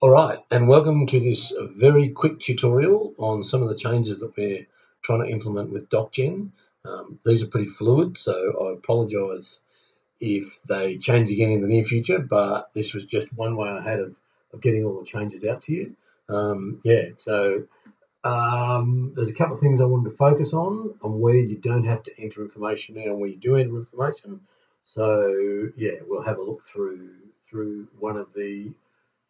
All right, and welcome to this very quick tutorial on some of the changes that we're trying to implement with Docgen. These are pretty fluid, so I apologise if they change again in the near future, but this was just one way I had of getting all the changes out to you. There's a couple of things I wanted to focus on where you don't have to enter information now and where you do enter information. So, yeah, we'll have a look through one of the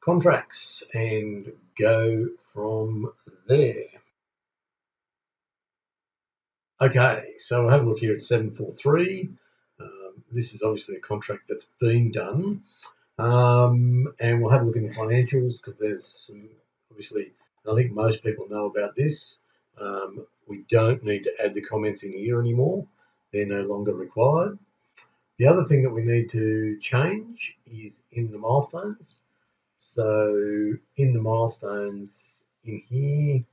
contracts and go from there. Okay, so we'll have a look here at 743. This is obviously a contract that's been done. And we'll have a look in the financials because there's some, obviously, I think most people know about this. We don't need to add the comments in here anymore. They're no longer required. The other thing that we need to change is in the milestones. So in the milestones in here,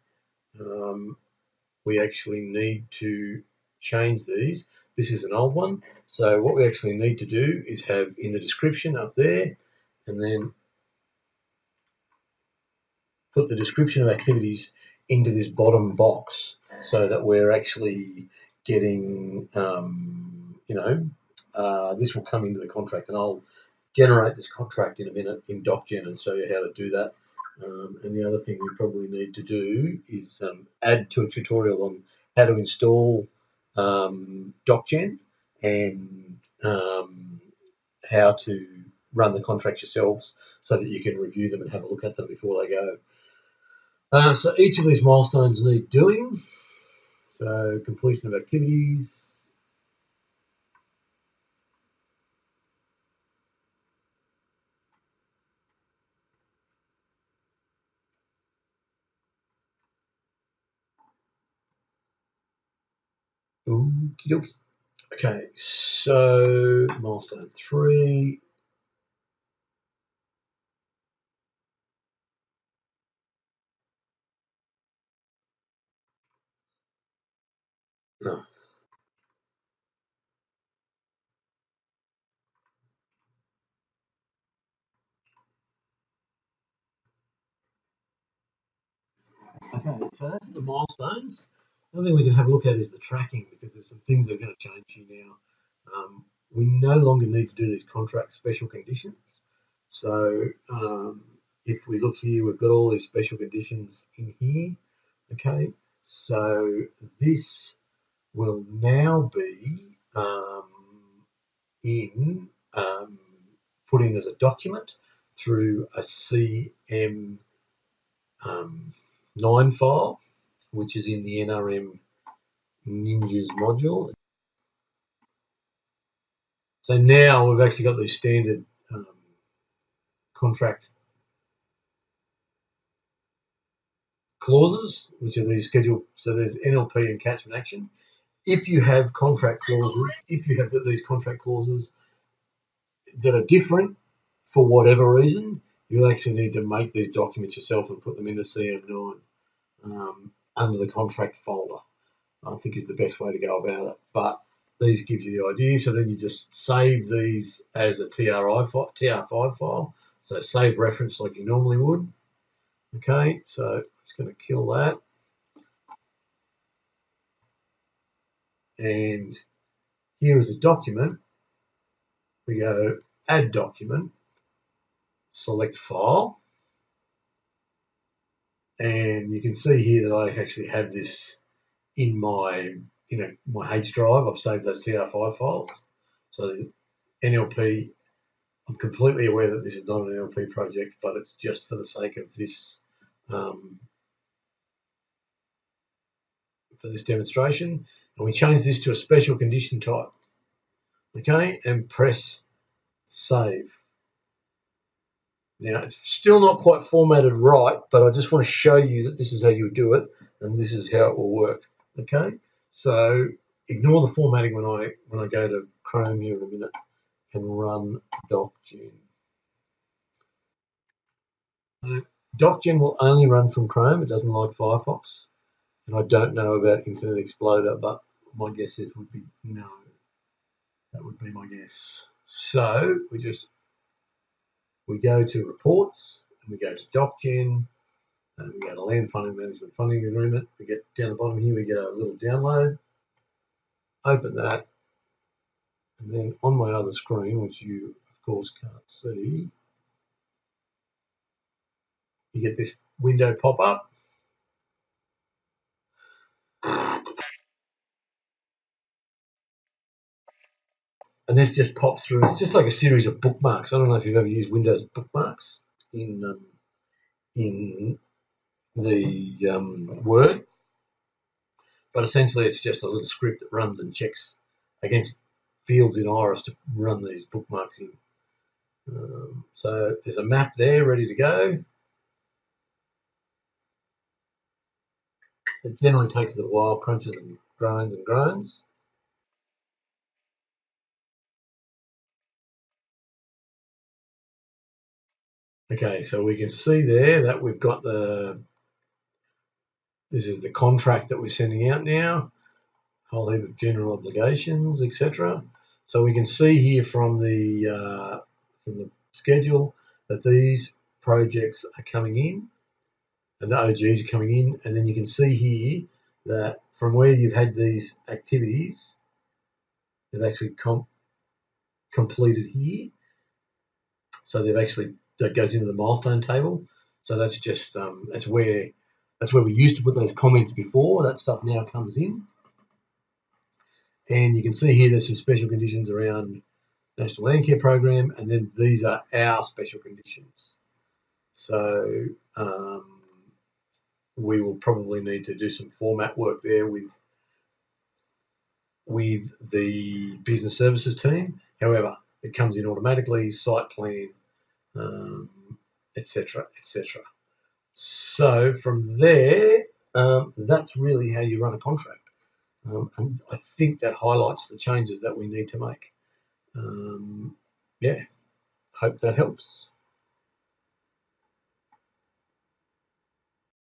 we actually need to change these. This is an old one. So what we actually need to do is have in the description up there, and then put the description of activities into this bottom box so that we're actually getting, this will come into the contract, and I'll generate this contract in a minute in Docgen and show you how to do that. And the other thing we probably need to do is add to a tutorial on how to install Docgen and how to run the contracts yourselves so that you can review them and have a look at them before they go. So each of these milestones need doing. So completion of activities. Okie dokie. Okay, so milestone 3. No. Okay, so that's the milestones. The other thing we can have a look at is the tracking because there's some things that are going to change here now. We no longer need to do these contract special conditions. So if we look here, we've got all these special conditions in here. Okay, so this will now be put in as a document through a CM9 file, which is in the NRM Ninjas module. So now we've actually got these standard contract clauses, which are these scheduled. So there's NLP and catchment action. If you have contract clauses, if you have these contract clauses that are different for whatever reason, you'll actually need to make these documents yourself and put them into CM9 under the contract folder, I think is the best way to go about it. But these give you the idea. So then you just save these as a TR5 file. So save reference like you normally would. Okay, so it's going to kill that. And here is a document. We go add document, select file. And you can see here that I actually have this in my my H drive. I've saved those TR5 files. So there's NLP. I'm completely aware that this is not an NLP project, but it's just for the sake of this for this demonstration. And we change this to a special condition type. Okay, and press save. Now, it's still not quite formatted right, but I just want to show you that this is how you do it, and this is how it will work. Okay, so ignore the formatting when I go to Chrome here in a minute and run Docgen. Docgen will only run from Chrome. It doesn't like Firefox, and I don't know about Internet Explorer, but my guess is would be no. That would be my guess. So we go to reports. We go to Docgen, and we go to Land Funding Management Funding Agreement. We get down the bottom here, we get a little download. Open that, and then on my other screen, which you of course can't see, you get this window pop up. And this just pops through. It's just like a series of bookmarks. I don't know if you've ever used Windows bookmarks in the Word, but essentially it's just a little script that runs and checks against fields in Iris to run these bookmarks in. So there's a map there ready to go. It generally takes a little while, crunches and groans and groans. Okay, so we can see there that we've got this is the contract that we're sending out now, whole heap of general obligations, etc. So we can see here from the schedule that these projects are coming in, and the OGs are coming in, and then you can see here that from where you've had these activities, they've actually completed here. So they've actually, that goes into the milestone table. So that's just that's where we used to put those comments before. That stuff now comes in, and you can see here there's some special conditions around National Land Care Program, and then these are our special conditions. So we will probably need to do some format work there with the business services team. However, it comes in automatically, site plan, etc., etc. So from there, that's really how you run a contract. And I think that highlights the changes that we need to make. Yeah, hope that helps.